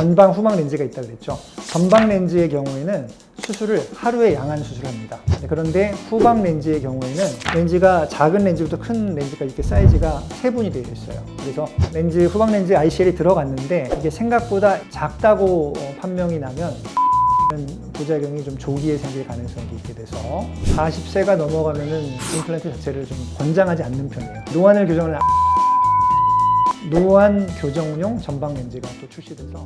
전방 후방 렌즈가 있다고 그랬죠. 전방 렌즈의 경우에는 수술을 하루에 양한 수술합니다. 그런데 후방 렌즈의 경우에는 렌즈가 작은 렌즈부터 큰 렌즈가 이렇게 사이즈가 세분이 되어 있어요. 그래서 후방 렌즈 ICL이 들어갔는데 이게 생각보다 작다고 판명이 나면 부작용이 좀 조기에 생길 가능성이 있게 돼서 40세가 넘어가면은 임플란트 자체를 좀 권장하지 않는 편이에요. 노안 교정용 전방 렌즈가 또 출시돼서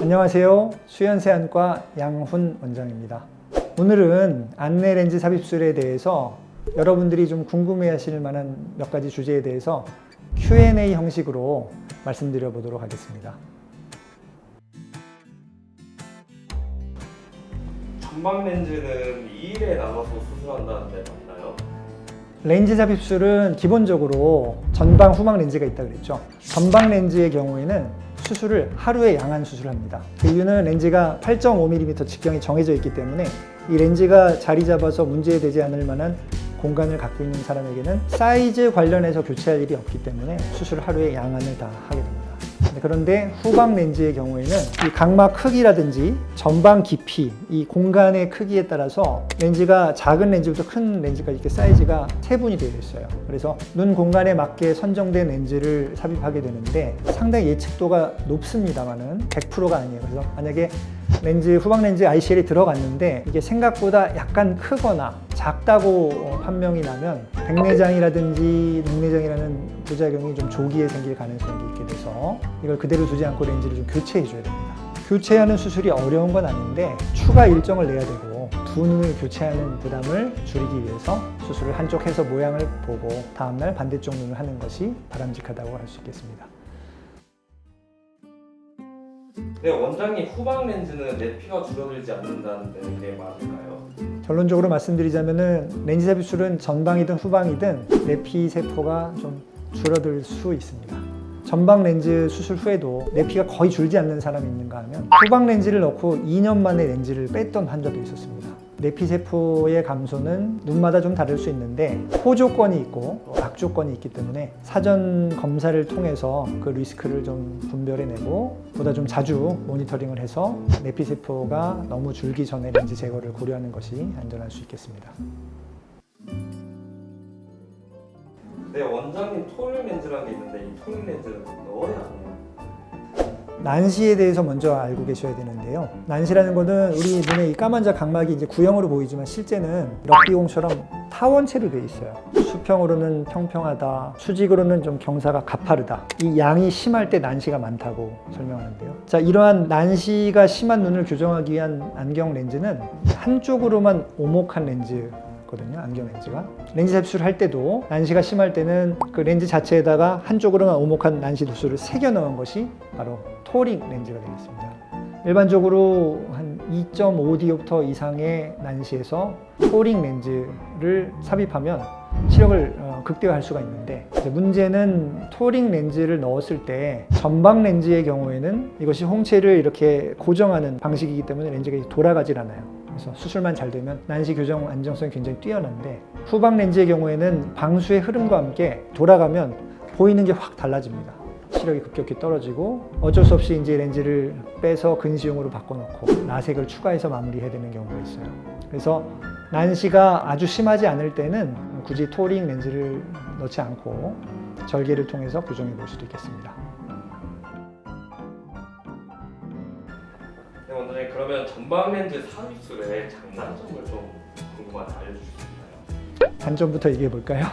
안녕하세요. 수연세안과 양훈 원장입니다. 오늘은 안내 렌즈 삽입술에 대해서 여러분들이 좀 궁금해하실 만한 몇 가지 주제에 대해서 Q&A 형식으로 말씀드려 보도록 하겠습니다. 전방 렌즈는 2일에 나눠서 수술한다는데 맞나요? 렌즈 삽입술은 기본적으로 전방 후방 렌즈가 있다고 그랬죠. 전방 렌즈의 경우에는 수술을 하루에 양한 수술합니다. 그 이유는 렌즈가 8.5mm 직경이 정해져 있기 때문에 이 렌즈가 자리 잡아서 문제되지 않을 만한 공간을 갖고 있는 사람에게는 사이즈 관련해서 교체할 일이 없기 때문에 수술을 하루에 양한을 다 하게 됩니다. 그런데 후방 렌즈의 경우에는 이 각막 크기라든지 전방 깊이, 이 공간의 크기에 따라서 렌즈가 작은 렌즈부터 큰 렌즈가 이렇게 사이즈가 세분이 되어 있어요. 그래서 눈 공간에 맞게 선정된 렌즈를 삽입하게 되는데 상당히 예측도가 높습니다만은 100%가 아니에요. 그래서 만약에 후방 렌즈 ICL이 들어갔는데 이게 생각보다 약간 크거나 작다고 판명이 나면 백내장이라든지 녹내장이라는 부작용이 좀 조기에 생길 가능성이 있게 돼서 이걸 그대로 두지 않고 렌즈를 좀 교체해 줘야 됩니다. 교체하는 수술이 어려운 건 아닌데 추가 일정을 내야 되고 두 눈을 교체하는 부담을 줄이기 위해서 수술을 한쪽 해서 모양을 보고 다음날 반대쪽 눈을 하는 것이 바람직하다고 할 수 있겠습니다. 네, 원장님 후방 렌즈는 내피가 줄어들지 않는다는데 이게 맞을까요? 결론적으로 말씀드리자면은 렌즈 삽입술은 전방이든 후방이든 내피 세포가 좀 줄어들 수 있습니다. 전방 렌즈 수술 후에도 내피가 거의 줄지 않는 사람이 있는가 하면 후방 렌즈를 넣고 2년 만에 렌즈를 뺐던 환자도 있었습니다. 내피 세포의 감소는 눈마다 좀 다를 수 있는데 호조건이 있고 악조건이 있기 때문에 사전 검사를 통해서 그 리스크를 좀 분별해내고 보다 좀 자주 모니터링을 해서 내피 세포가 너무 줄기 전에 렌즈 제거를 고려하는 것이 안전할 수 있겠습니다. 네, 원장님 토닝 렌즈라는 게 있는데 이 토닝 렌즈는 넣어야 하나요? 난시에 대해서 먼저 알고 계셔야 되는데요. 난시라는 것은 우리 눈의 이 까만자 각막이 이제 구형으로 보이지만 실제는 럭비공처럼 타원체로 되어 있어요. 수평으로는 평평하다, 수직으로는 좀 경사가 가파르다. 이 양이 심할 때 난시가 많다고 설명하는데요. 자, 이러한 난시가 심한 눈을 교정하기 위한 안경 렌즈는 한쪽으로만 오목한 렌즈 거든요. 안경 렌즈가 렌즈 삽입술 할 때도 난시가 심할 때는 그 렌즈 자체에다가 한쪽으로만 오목한 난시 도수를 새겨 넣은 것이 바로 토링 렌즈가 되겠습니다. 일반적으로 한 2.5디옵터 이상의 난시에서 토링 렌즈를 삽입하면 시력을 극대화할 수가 있는데 문제는 토링 렌즈를 넣었을 때 전방 렌즈의 경우에는 이것이 홍채를 이렇게 고정하는 방식이기 때문에 렌즈가 돌아가질 않아요. 그래서 수술만 잘 되면 난시 교정 안정성이 굉장히 뛰어난데 후방 렌즈의 경우에는 방수의 흐름과 함께 돌아가면 보이는 게 확 달라집니다. 시력이 급격히 떨어지고 어쩔 수 없이 이제 렌즈를 빼서 근시용으로 바꿔놓고 라섹을 추가해서 마무리해야 되는 경우가 있어요. 그래서 난시가 아주 심하지 않을 때는 굳이 토링 렌즈를 넣지 않고 절개를 통해서 교정해 볼 수도 있겠습니다. 네, 원장님 그러면 전방 렌즈 삽입술의 장단점을 좀 궁금한데 알려주실 수 있나요? 단점부터 얘기해 볼까요?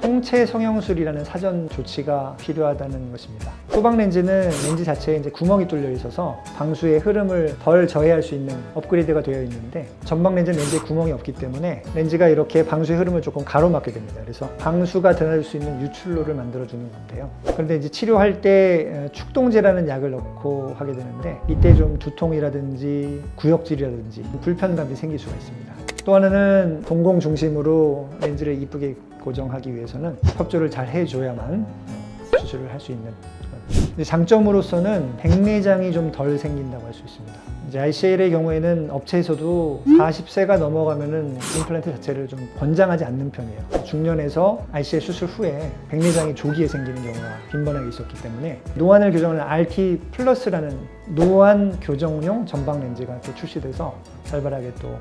홍채 성형술이라는 사전 조치가 필요하다는 것입니다. 후방 렌즈는 렌즈 자체에 이제 구멍이 뚫려 있어서 방수의 흐름을 덜 저해할 수 있는 업그레이드가 되어 있는데 전방 렌즈는 렌즈에 구멍이 없기 때문에 렌즈가 이렇게 방수의 흐름을 조금 가로막게 됩니다. 그래서 방수가 드러날 수 있는 유출로를 만들어주는 건데요. 그런데 이제 치료할 때 축동제라는 약을 넣고 하게 되는데 이때 좀 두통이라든지 구역질이라든지 불편감이 생길 수가 있습니다. 또 하나는 동공 중심으로 렌즈를 이쁘게 고정하기 위해서는 협조를 잘 해줘야만 수술을 할 수 있는 장점으로서는 백내장이 좀 덜 생긴다고 할 수 있습니다. 이제 ICL의 경우에는 업체에서도 40세가 넘어가면은 임플란트 자체를 좀 권장하지 않는 편이에요. 중년에서 ICL 수술 후에 백내장이 조기에 생기는 경우가 빈번하게 있었기 때문에 노안을 교정하는 RT 플러스라는 노안 교정용 전방 렌즈가 또 출시돼서 활발하게 또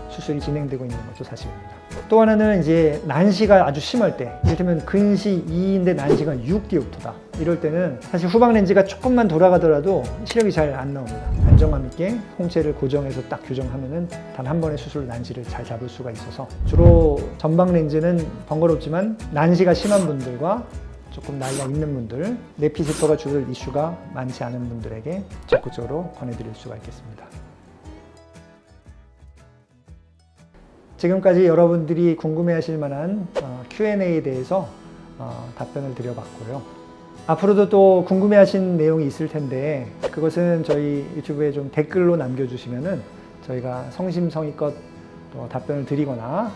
수술이 진행되고 있는 것도 사실입니다. 또 하나는 이제 난시가 아주 심할 때, 이를테면 근시 2인데 난시가 6디옵터다. 이럴 때는 사실 후방 렌즈가 조금만 돌아가더라도 시력이 잘 안 나옵니다. 안정감 있게 홍채를 고정해서 딱 교정하면은 단 한 번의 수술로 난시를 잘 잡을 수가 있어서 주로 전방 렌즈는 번거롭지만 난시가 심한 분들과 조금 나이가 있는 분들, 내피세포가 줄을 이슈가 많지 않은 분들에게 적극적으로 권해드릴 수가 있겠습니다. 지금까지 여러분들이 궁금해하실 만한 Q&A에 대해서 답변을 드려봤고요. 앞으로도 또 궁금해하신 내용이 있을 텐데 그것은 저희 유튜브에 좀 댓글로 남겨주시면은 저희가 성심성의껏 또 답변을 드리거나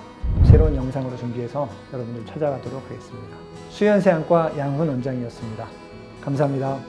새로운 영상으로 준비해서 여러분들 찾아가도록 하겠습니다. 수연세안과 양훈 원장이었습니다. 감사합니다.